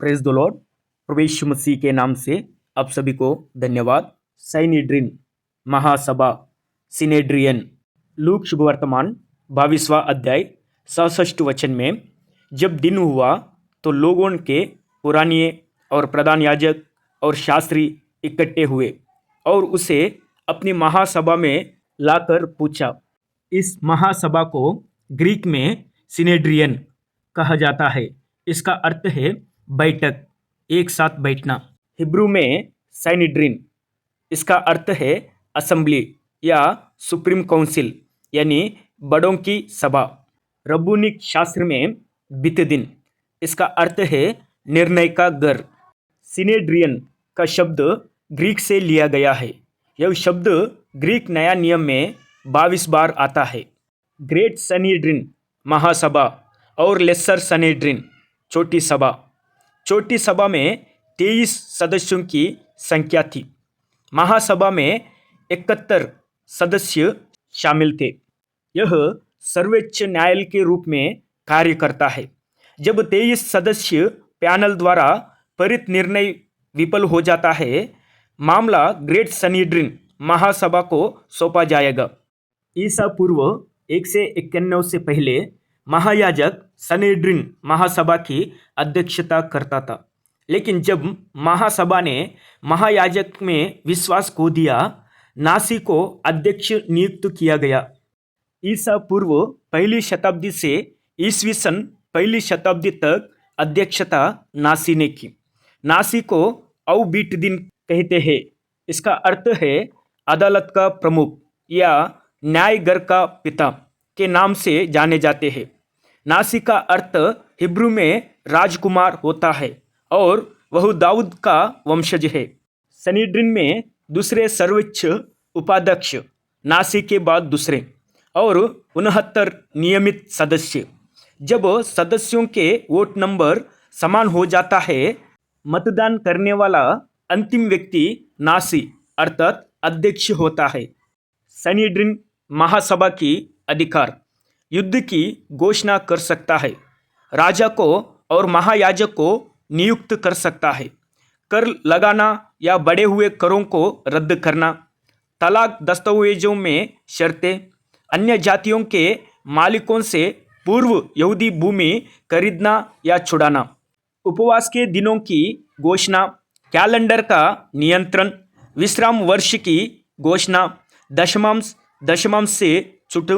Praise the lord. प्रभु यीशु मसीह के नाम से आप सभी को धन्यवाद। साइनेड्रिन महासभा सिनेड्रियन लूक शुभवर्तमान 22वां अध्याय 67 वचन में, जब दिन हुआ तो लोगों के पुराने और प्रधान याजक और शास्त्री इकट्ठे हुए और उसे अपनी महासभा में लाकर पूछा। इस महासभा को ग्रीक में सिनेड्रियन कहा जाता है। इसका अर्थ है बैठक, एक साथ बैठना। हिब्रू में साइनेड्रिन, इसका अर्थ है असेंबली या सुप्रीम काउंसिल यानी बड़ों की सभा। रब्बूनिक शास्त्र में बीते दिन, इसका अर्थ है निर्णय का घर। सिनेड्रियन का शब्द ग्रीक से लिया गया है। यह शब्द ग्रीक नया नियम में 22 बार आता है। ग्रेट सनेड्रिन महासभा और लेसर सनेड्रिन छोटी सभा। छोटी सभा में 23 सदस्यों की संख्या थी। महासभा में 71 सदस्य शामिल थे। यह सर्वोच्च न्यायालय के रूप में कार्य करता है। जब 23 सदस्य पैनल द्वारा पारित निर्णय विफल हो जाता है, मामला ग्रेट सनेड्रिन महासभा को सौंपा जाएगा। ईसा पूर्व 191 से पहले महायाजक सनेड्रिन महासभा की अध्यक्षता करता था, लेकिन जब महासभा ने महायाजक में विश्वास खो दिया, नासी को अध्यक्ष नियुक्त किया गया। ईसा पूर्व पहली शताब्दी से ईस्वी सन पहली शताब्दी तक अध्यक्षता नासी ने की। नासी को औबीट दिन कहते हैं। इसका अर्थ है अदालत का प्रमुख या न्याय घर का पिता के नाम से जाने जाते हैं। नासी का अर्थ हिब्रू में राजकुमार होता है और वह दाऊद का वंशज है। सनेड्रिन में दूसरे सर्वोच्च उपाध्यक्ष, नासी के बाद दूसरे, और 69 नियमित सदस्य। जब सदस्यों के वोट नंबर समान हो जाता है, मतदान करने वाला अंतिम व्यक्ति नासी अर्थात अध्यक्ष होता है। सनेड्रिन महासभा की अधिकार युद्ध की घोषणा कर सकता है, राजा को और महायाजक को नियुक्त कर सकता है, कर लगाना या बढ़े हुए करों को रद्द करना, तलाक दस्तावेजों में शर्तें, अन्य जातियों के मालिकों से पूर्व यहूदी भूमि खरीदना या छुड़ाना, उपवास के दिनों की घोषणा, कैलेंडर का नियंत्रण, विश्राम वर्ष की घोषणा, दशमांश से छूट,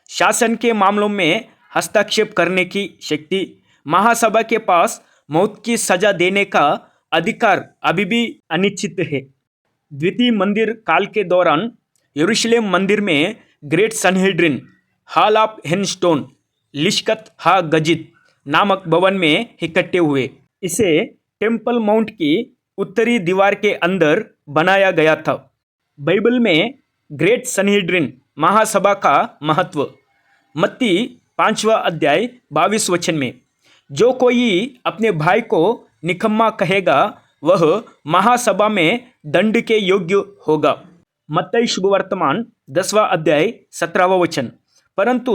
शासन के मामलों में हस्तक्षेप करने की शक्ति। महासभा के पास मौत की सजा देने का अधिकार अभी भी अनिश्चित है। द्वितीय मंदिर काल के दौरान यरूशलेम मंदिर में ग्रेट सनेड्रिन हॉल ऑफ हेनस्टोन लिश्कत हा गजिद नामक भवन में इकट्ठे हुए। इसे टेम्पल माउंट की उत्तरी दीवार के अंदर बनाया गया था। बाइबल में ग्रेट सनेड्रिन महासभा का महत्व मत्ती 5वां अध्याय 22 वचन में, जो कोई अपने भाई को निकम्मा कहेगा वह महासभा में दंड के योग्य होगा। मत्ती शुभवर्तमान 10वां अध्याय 17वां वचन, परंतु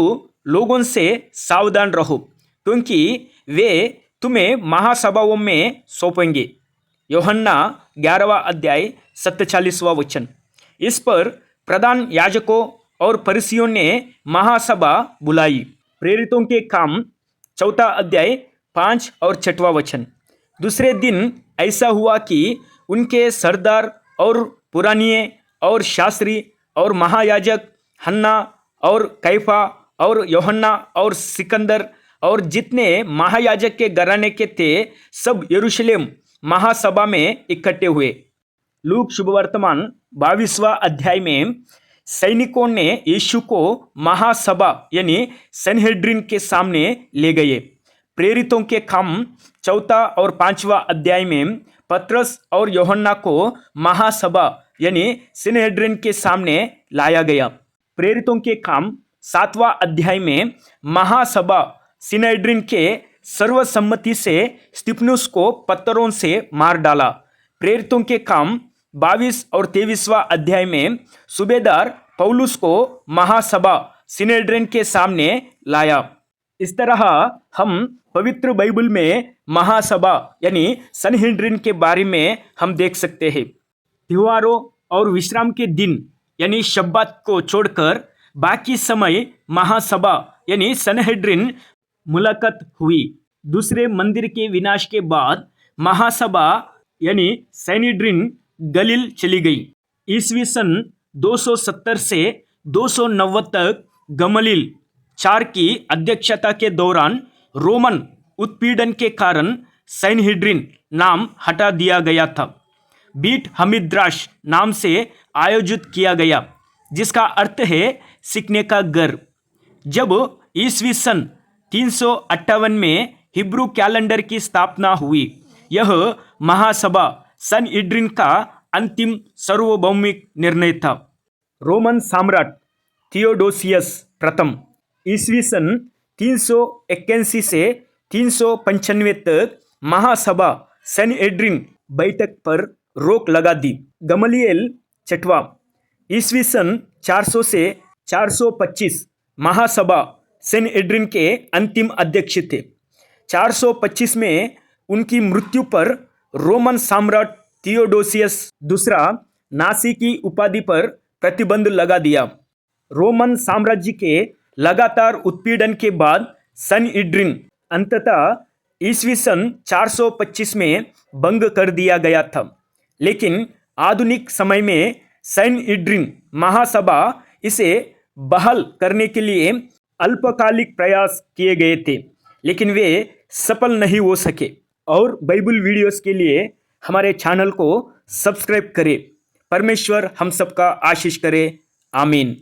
लोगों से सावधान रहो क्योंकि वे तुम्हें महासभाओं में सौंपेंगे। यूहन्ना 11वां अध्याय 47वां वचन। इस पर प्रधान याजकों और फरीसियों ने महासभा बुलाई। प्रेरितों के काम 4 अध्याय 5 और 6वां वचन। दूसरे दिन ऐसा हुआ कि उनके सरदार और पुरानिये और शास्त्री और महायाजक हन्ना और कैफा और यूहन्ना और सिकंदर और जितने महायाजक के घराने के थे, सब यरूशलेम महासभा में इकट्ठे हुए। लूक शुभवर्तमान 22वां अध्याय में सैनिकों ने यीशु को महासभा यानी सनेड्रिन के सामने ले गए। प्रेरितों के काम 4 और 5वां अध्याय में पतरस और यूहन्ना को महासभा यानी सनेड्रिन के सामने लाया गया। प्रेरितों के काम 7वां अध्याय में महासभा सनेड्रिन के सर्वसम्मति से स्तिफनुस को पत्थरों से मार डाला। प्रेरितों के काम 22 और 23वां अध्याय में सूबेदार पौलुस को महासभा सनेड्रिन के सामने लाया। इस तरह हम पवित्र बाइबल में महासभा यानी सनहेड्रिन के बारे में हम देख सकते हैं। त्योहारों और विश्राम के दिन यानी शब्बात को छोड़कर बाकी समय महासभा यानी सनहेड्रिन मुलाकात हुई। दूसरे मंदिर के विनाश के बाद महासभा यानी सैनिड्रिन गलील चली गई। ईस्वी सन 270 से 290 तक गमलील IV की अध्यक्षता के दौरान रोमन उत्पीड़न के कारण सैनहेड्रिन नाम हटा दिया गया था। बीट हमिद्राश नाम से आयोजित किया गया, जिसका अर्थ है सीखने का घर। जब ईस्वी सन 358 में हिब्रू कैलेंडर की स्थापना हुई, यह महासभा सनहेड्रिन का अंतिम सार्वभौमिक निर्णय था। रोमन सम्राट थियोडोसियस प्रथम ईस्वी सन 381 से 395 तक महासभा सनहेड्रिन बैठक पर रोक लगा दी। गमलीएल छठवां ईस्वी सन 400 से 425 महासभा सनहेड्रिन के अंतिम अध्यक्ष थे। 425 में उनकी मृत्यु पर रोमन सम्राट थियोडोसियस दूसरा नासी की उपाधि पर प्रतिबंध लगा दिया। रोमन साम्राज्य के लगातार उत्पीड़न के बाद सनहेड्रिन अंततः ईस्वी सन 425 में भंग कर दिया गया था। लेकिन आधुनिक समय में सनहेड्रिन महासभा इसे बहाल करने के लिए अल्पकालिक प्रयास किए गए थे, लेकिन वे सफल नहीं हो सके। और बाइबल वीडियोस के लिए हमारे चैनल को सब्सक्राइब करें। परमेश्वर हम सबका आशीष करे। आमीन।